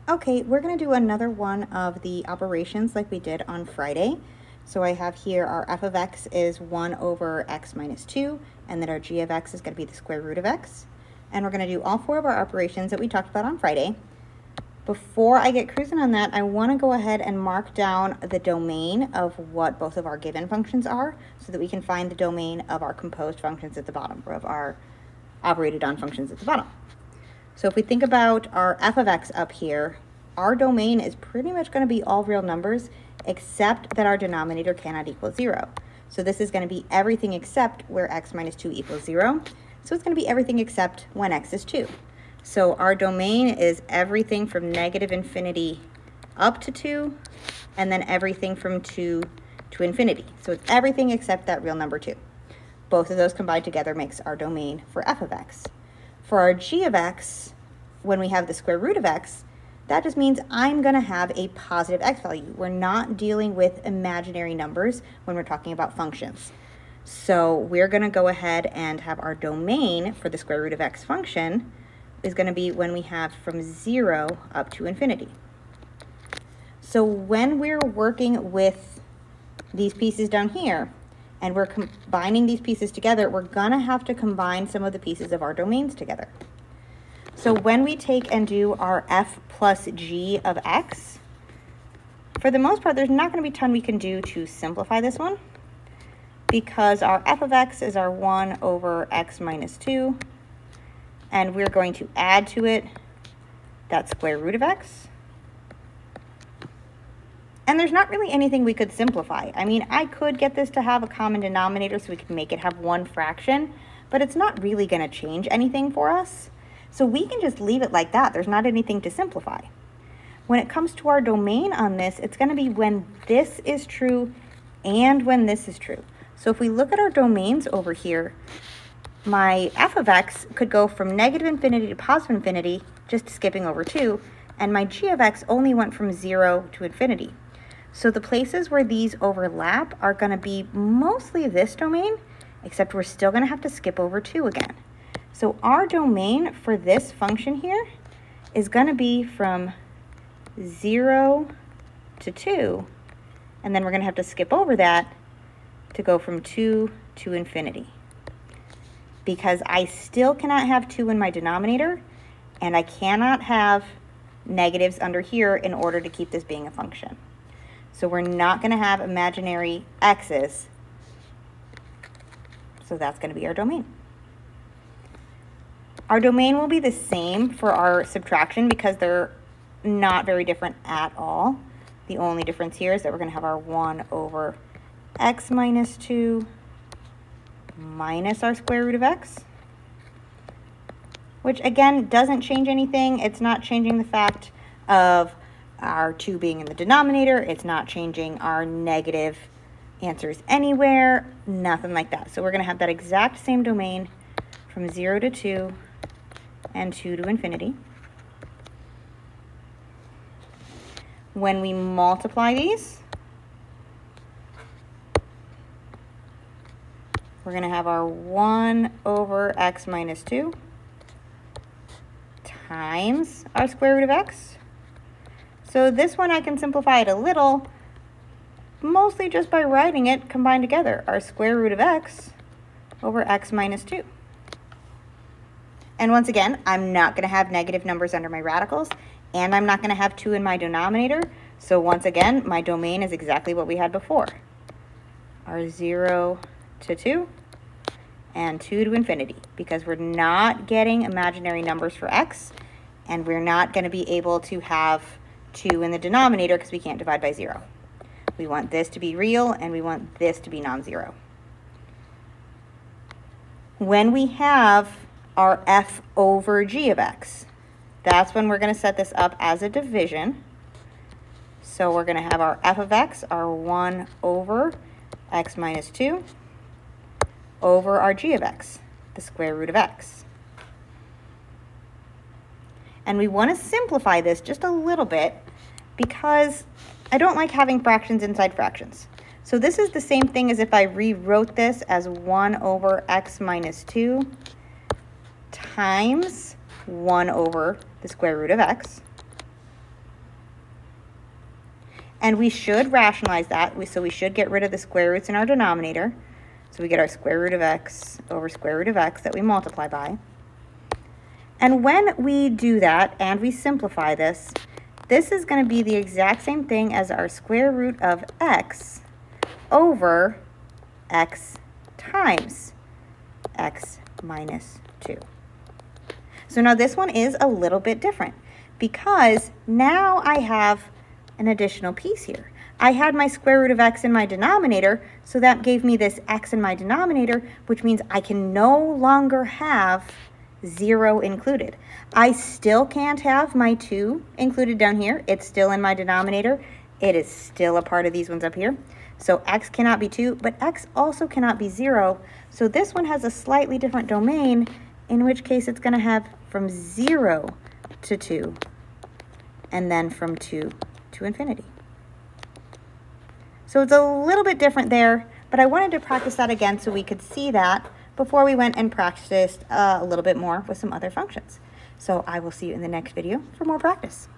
Okay, we're going to do another one of the operations like we did on Friday. So I have here our f of x is 1 over x minus 2, and then our g of x is going to be the square root of x. And we're going to do all four of our operations that we talked about on Friday. Before I get cruising on that, I want to go ahead and mark down the domain of what both of our given functions are so that we can find the domain of our composed functions at the bottom, or of our operated on functions at the bottom. So if we think about our f of x up here, our domain is pretty much going to be all real numbers except that our denominator cannot equal 0. So this is going to be everything except where x minus 2 equals 0. So it's going to be everything except when x is 2. So our domain is everything from negative infinity up to 2, and then everything from 2 to infinity. So it's everything except that real number 2. Both of those combined together makes our domain for f of x. For our g of x, when we have the square root of x, that just means I'm going to have a positive x value. We're not dealing with imaginary numbers when we're talking about functions. So we're going to go ahead and have our domain for the square root of x function is going to be when we have from 0 up to infinity. So when we're working with these pieces down here, and we're combining these pieces together, we're going to have to combine some of the pieces of our domains together. So when we take and do our f plus g of x, for the most part, there's not going to be a ton we can do to simplify this one, because our f of x is our 1 over x minus 2, and we're going to add to it that square root of x. And there's not really anything we could simplify. I mean, I could get this to have a common denominator so we could make it have one fraction, but it's not really going to change anything for us. So we can just leave it like that. There's not anything to simplify. When it comes to our domain on this, it's going to be when this is true and when this is true. So if we look at our domains over here, my f of x could go from negative infinity to positive infinity, just skipping over 2, and my g of x only went from 0 to infinity. So the places where these overlap are going to be mostly this domain, except we're still going to have to skip over 2 again. So our domain for this function here is going to be from 0 to 2, and then we're going to have to skip over that to go from 2 to infinity. Because I still cannot have 2 in my denominator, and I cannot have negatives under here in order to keep this being a function. So we're not going to have imaginary x's. So that's going to be our domain. Our domain will be the same for our subtraction because they're not very different at all. The only difference here is that we're going to have our 1 over x minus 2 minus our square root of x, which again doesn't change anything. It's not changing the fact of our 2 being in the denominator. It's not changing our negative answers anywhere, nothing like that. So we're going to have that exact same domain from 0 to 2 and 2 to infinity. When we multiply these, we're going to have our 1 over x minus 2 times our square root of x. So this one I can simplify it a little, mostly just by writing it combined together. Our square root of x over x minus 2. And once again, I'm not going to have negative numbers under my radicals, and I'm not going to have 2 in my denominator. So once again, my domain is exactly what we had before. Our 0 to 2 and 2 to infinity, because we're not getting imaginary numbers for x, and we're not going to be able to have 2 in the denominator because we can't divide by 0. We want this to be real, and we want this to be non-zero. When we have our f over g of x, that's when we're going to set this up as a division. So we're going to have our f of x, our 1 over x minus 2, over our g of x, the square root of x. And we want to simplify this just a little bit because I don't like having fractions inside fractions. So this is the same thing as if I rewrote this as 1 over x minus 2 times 1 over the square root of x. And we should rationalize that. So we should get rid of the square roots in our denominator. So we get our square root of x over square root of x that we multiply by. And when we do that and we simplify this, this is going to be the exact same thing as our square root of x over x times x minus 2. So now this one is a little bit different because now I have an additional piece here. I had my square root of x in my denominator, so that gave me this x in my denominator, which means I can no longer have 0 included. I still can't have my 2 included down here. It's still in my denominator. It is still a part of these ones up here. So x cannot be 2, but x also cannot be 0. So this one has a slightly different domain, in which case it's going to have from 0 to 2, and then from 2 to infinity. So it's a little bit different there, but I wanted to practice that again so we could see that before we went and practiced a little bit more with some other functions. So I will see you in the next video for more practice.